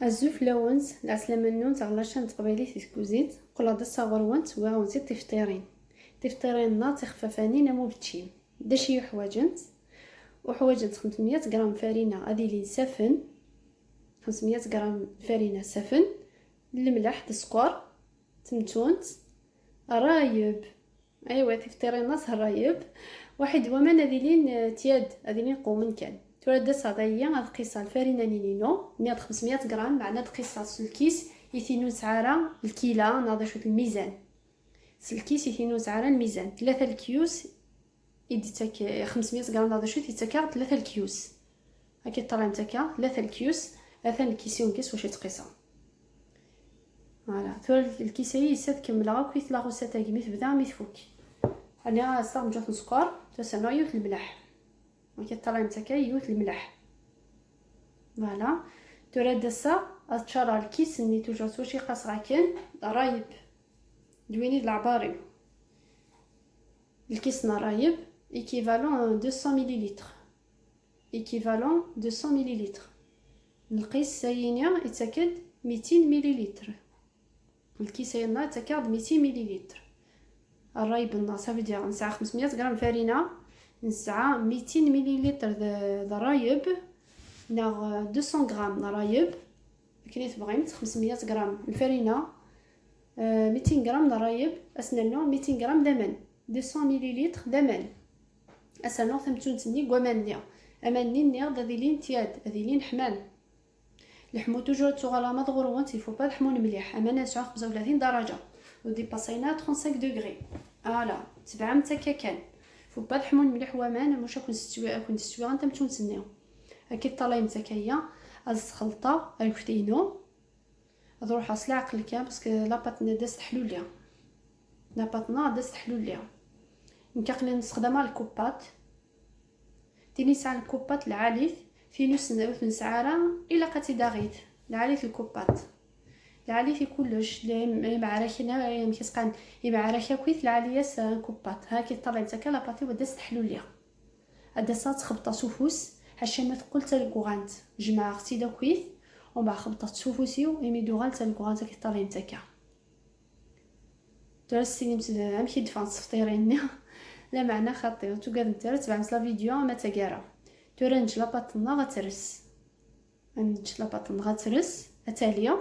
الزوف لونت العسلامة النون تغلاشان تقبيلي تيسكوزيت قلا دسا غروانت وغاونزيت تفطيرين ناطي خفافاني نمو بتشيم داشي حواجنت 500 غرام فرينة أذيلين سفن 500 غرام فرينة سفن الملح السكر تمتونت رايب ايوا تفطيرين ناس الرايب واحد ومن أذيلين تياد أذيلين قومن كان تولد صادية هاد قيصة الفرينة نينينو 500 غرام مع ناد قيصة الكيس يثينو سعارة الكيلة ناضي شوت الميزان الكيس يثينو سعارة الميزان 3 الكيوس يديتك 500 غرام ناضي شوت يتكا 3 الكيوس هاكي طلع نتكا 3 الكيوس اثن الكيسيون كيس واش يتقيسا فوالا تولد الكيساي يسات كملها كويت لاغو ساتا كيمي تبدا مي تفوك انا استخدم جات السكر تسنى يوت الملح هاكي طلع نتكا يوت الملح فوالا تولد دسا اتشرى الكيس ني توجور واش يقاس غاكن رايب دويني العباري الكيس رايب ايكيفالون 200 مليلتر ايكيفالون 200 مليلتر القيس ساينيا يتاكد 200 مليلتر الكيس هنا يتاكد 200 مليلتر الرايب النا صافي نسعى 500 غرام فرينه نسعى 200 مليلتر ذا رايب ناغ 200 غرام رايب كي تبغيت 500 غرام الفرينه 200 غرام رايب اسنانو 200 غرام دمن 200 مليلتر دمن اسنانو ثمتونتني كومانيا اماني نير داديلين تياد داديلين حمان لحمو توجور تغلا ما دغروانت يفو با لحمو مليح امانه 35 درجه ودي باسينا 35 دوغري فوالا تبع متاكا كان فو با لحمو مليح ومان واش كون تستوي انت متونتنيو هاكي طالع متاكايا از خلطه الكتينو نروح اصلع عقل كان باسكو لاباطنا داز تحلو ليها لاباطنا داز تحلو ليها نكاقلي نستخدمها الكوبات تيني ساعه الكوبات العاليث في نص ساعه الا قاتي داغيت العاليث الكوبات العاليث كلش معركنا كيسقان معركه كويت العالياس كوبات هاكي طلع نتا لاباطي وداز تحلو ليها هذا صات خبطه سوفوس حشمت قلت الكوغانت جمع اختي دا كويت ومع خبطه سوفوسيو ايميدو غالت الكوغانت كي طالع نتاكا درستي نمسد كي دفانس فطيرين لا معنى خطير تو قاد نتر تبع لا فيديو ما تقرا تورنج لاباطنا غترس نج لاباطنا غترس اتاليا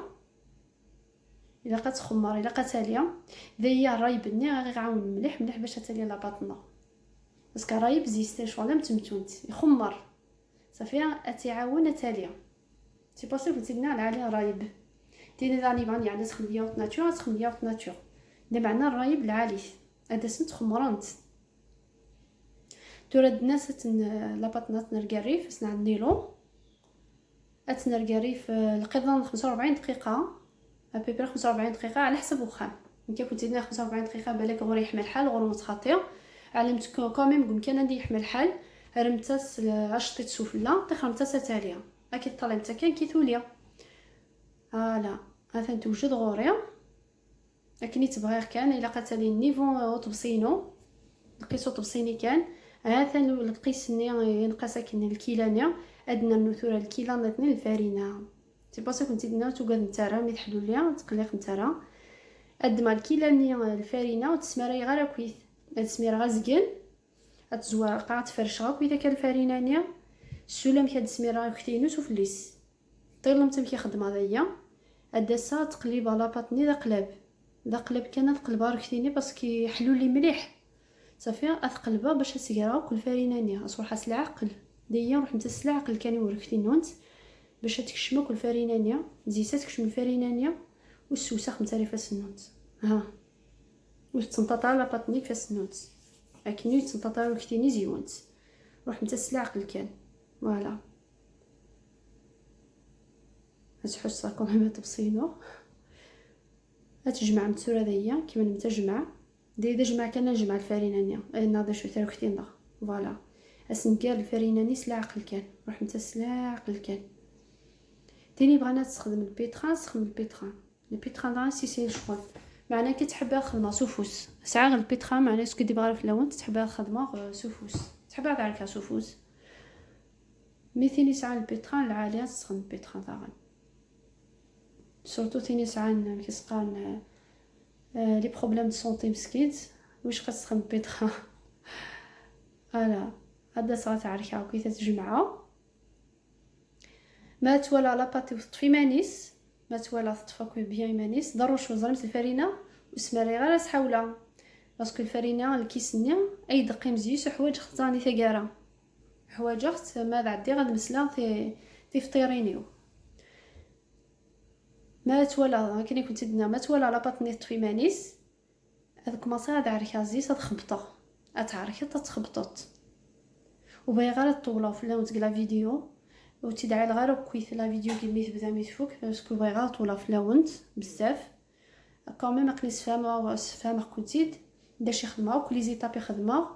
الا كتخمر الا كتاليا ذي الرايب ني غيعاون مليح مليح باش اتاليا لاباطنا باسكو رايب زيستي شغل متمتونت يخمر صافي اتعاون اتاليا سي بوسيبل تينا على رايب تيني داني بان يعني تخليوت ناتور تخليوت ناتور ده معنى الرايب العالي هذا سنت خمرانت تورد ناس لاباطنات نرقريف سنا النيلو اتنرقريف القضان 45 دقيقه ابيبر 45 دقيقه على حسب وخام كي كنت تدنا 45 دقيقه بالك غور يحمل حال غور متخطير علمت كوميم ممكن ندي يحمل حال رمتاس عشطيت سفله تخرمتاس تاليه اكيد طلع نتا كان كيتوليا لا هذا توجد غوريا لكن تبغي كان الا قتلي النيفو طبسينو نقيسو طبسيني كان هذا القيس ني ينقاسا كن الكيلانيا ادنا النثور الكيلا نتني الفارينه سي باسكو كنت دنا تو قاد نتارا مي تحلو ليا تقليق نتارا اد ما الكيلانيا الفارينه وتسمري غير كويس تسمير غازكن اتزوار قاعد فرشها كويس كان الفارينه نيا السلام كاد سميرا كتينو سفليس طير متم كي خدمه هذيا ادسا تقليبه لاباطني دا قلب كان تقلبها ركتيني باسكو يحلو لي مليح صافي اثقلبها باش تسيرا كل فرينانيه اصبح العقل ديا نروح نتسل العقل كان وركتينونت باش تكشمو كل فرينانيه زيسات تكشم الفرينانيه والسوسخ نتاري فاسنونت ها وتنططا لاباطني فاسنونت اكنو تنططا ركتيني زيونت نروح نتسل العقل كان فوالا تحس راكم هما تبصينو تجمع متسوره ديا كيما نتجمع دي جمع كان نجمع الفرينانيه ناضي شو تاع كتينا فوالا اسنكال الفريناني سلا عقل كان روح نتسلا عقل كان تاني بغينا تستخدم البيتران تستخدم البيتران دا سي الشغل معناه كي تحبها خدمه سوفوس ساعه البيتران معناه سكو دي بغا في اللون تحبها خدمه سوفوس تحبها تعرفها سوفوس مثيني ساعه البيتران العاليه تستخدم البيتران ثاني سورتو تيني ساعان كيسقان لي بروبليم دو سونتي مسكيت واش خاص بيدخا الا هذا صات عركه كي تتجمعها ما تولا لاباطي وتطفي مانيس ما تولا تطفى بيان مانيس ضروري شو زرمت الفرينه وسماري غير تحاولها باسكو الفرينه الكيسني اي دقي مزيوس حوايج خطاني ثقاره حوايج خت ما بعدي غاد مسلا في فطيرينيو ما تولا كني كنت دنا ما تولا لاباطني تطفي مانيس هذاك ماصا هذا عركه زيت تخبطه اتعركه تتخبطط وباغي غير طوله في اللون تقلا فيديو وتدعي غير كويس لا فيديو كيما تبدا ميتفوك باسكو باغي غير طوله في اللون بزاف كومي ما قنيس فاهمه كنتيد دا شي خدمه وكل زيتابي خدمه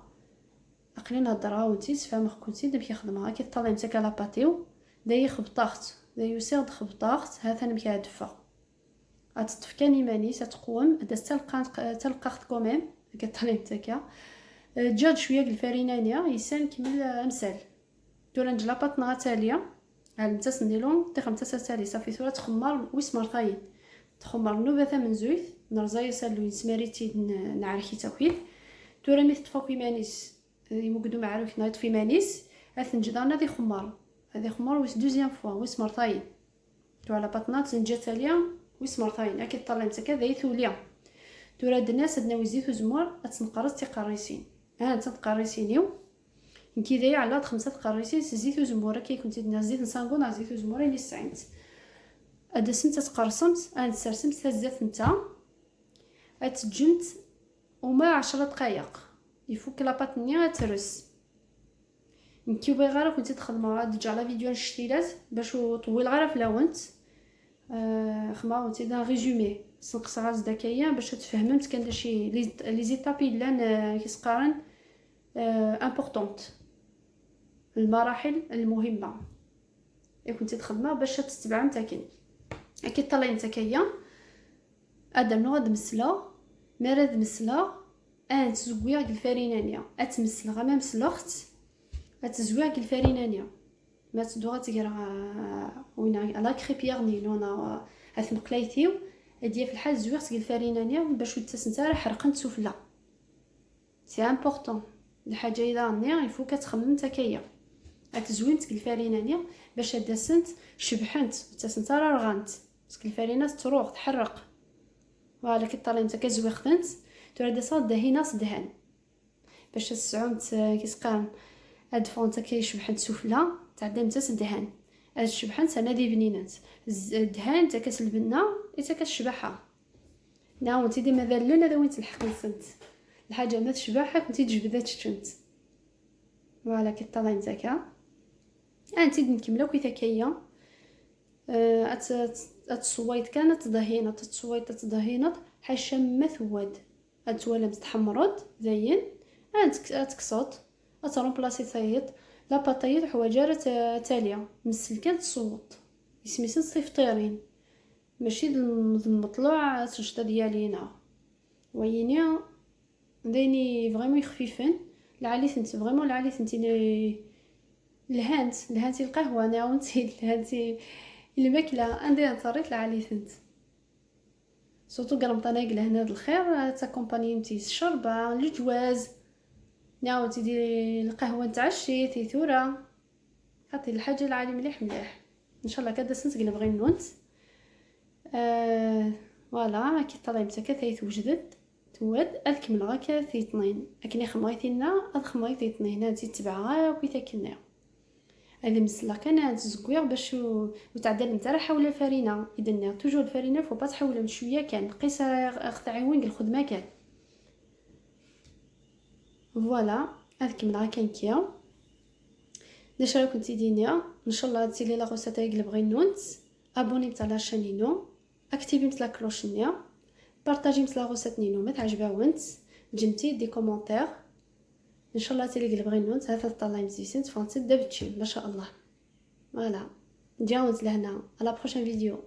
اقلي نهضرها ونتي تفهم كنتيد بكي خدمه كي طالع نتا كلا باتيو داي خبطاخت داي يسير خبطاخت هذا نمكي دفا اتطف كاني ماني تقوم دا تلقاخت كوميم كطالع نتا جاد شويه الفرينانيه يسان كمل امثال تورنج لاباط نغتاليه على نتا نديرو تي خمسه تالي صافي ثورة تخمر ويسمر ثاين تخمر نوبه من زويت نرزاي سالو يسماريتي نعركي تاكيد تورا مي تطفى مانيس يمقدو معروف نايط في مانيس اثنجدانا ذي خمار هذه خمار ويس دوزيام فوا ويس مرتين تو على بطنات نجا تاليا ويس مرتين اكيد طلع نتا كذا يثوليا تورا الناس عندنا وزيت وزمور تنقرص تقريسين انت تقريسينيو كي داير على 5 تقريسين زيت وزموره كي كنت دنا زيت نصانكون على زيت وزموره اللي سعيت هذا سنت تقرصمت انا تسرسمت الزيت نتا اتجمت وما 10 دقائق يفك لاباط نيا ترس نكي باغي غير كنت تخدم ديجا لا فيديو نشتيلات باش طويل غير في لاونت خما ونتي دا ريزومي سنقص غاز داكيا باش تفهمت كان داشي لي زيتابي لان كيسقارن امبورطونط المراحل المهمه كنت تخدمها باش تتبع نتاكن اكيد طلع نتاكيا ادم نغد مسلا مراد مسلا تزويغ الفرينانيه اتمسل غا ما مسلخت اتزويغ الفرينانيه ما تدوغ تقرا وين لا كريبيير نيلونا هاث مقلايتيو هادي في الحال زويغت الفرينانيه باش تسنتا راه حرقنت سفله سي امبورطون الحاجه اذا ني يفو كتخمم تكايا اتزوينت الفرينانيه باش داسنت شبحنت تسنتا راه رغانت باسكو الفرينه تروح تحرق فوالا كي طالع نتا كزويختنت تورا داسا دهينا صدهان باش تسعومت كيسقان هاد فونتا كيشبحنت سفله تعدم تا صدهان هاد شبحنت انا دي بنينات الدهان تا كتلبنا حتى كتشبحها ناو انت ديما ذلل هذا وين تلحق نسنت الحاجه ما تشبعها كنتي تجبدات الشمت فوالا كي طالع نتاكا انت نكملو كي تاكيا اتصويت كانت ضهينه تتصويت حاشا ما ثواد اتوالم تحمرت زين تكسط اترومبلاسي ثايط لا باطيط حواجاره تاليه مسلكان تصوت يسميسن صيفطيرين ماشي المطلوع تشطه ديالينا ويني ديني فريمون خفيفين العاليث انت فريمون العاليث انت الهانتي القهوه انا وانتي الهانتي الماكله عندي نطريت العاليث انت سورتو قرمطانه قال هنا الخير تا كومبانيمتي الشربه الجواز ناوتي ديري القهوه نتاع الشيت ثوره خاطي الحاجه العالي مليح ان شاء الله كدا سنت قلب غير نونت فوالا كي طلع متاكا ثيث وجدت تواد اذكمل غاكا ثي اثنين اكني خمايتينا خمايتي اثنين هادي تبعها وكي تاكلنا هذا مسلا كان تزكوير باش وتعدل نتا راه حول الفرينه اذا توجور الفرينه فو با تحولهم شويه كان قيس اختعي وين الخدمه كان فوالا اذكمل غاكا نكيا داش راكم تيدينيا ان شاء الله هادشي لي لا غوسيت اللي بغي نونت ابوني تاع لا شانينو اكتيفي مثل كلوش نيا بارطاجي مثل لا غوسيت نينو ما تعجباونت جمتي دي كومونتير ان شاء الله تيلي بغي نونت هذا طالع مزيان تفانتي دابتشي ما شاء الله فوالا نجاوز لهنا على بروشين فيديو.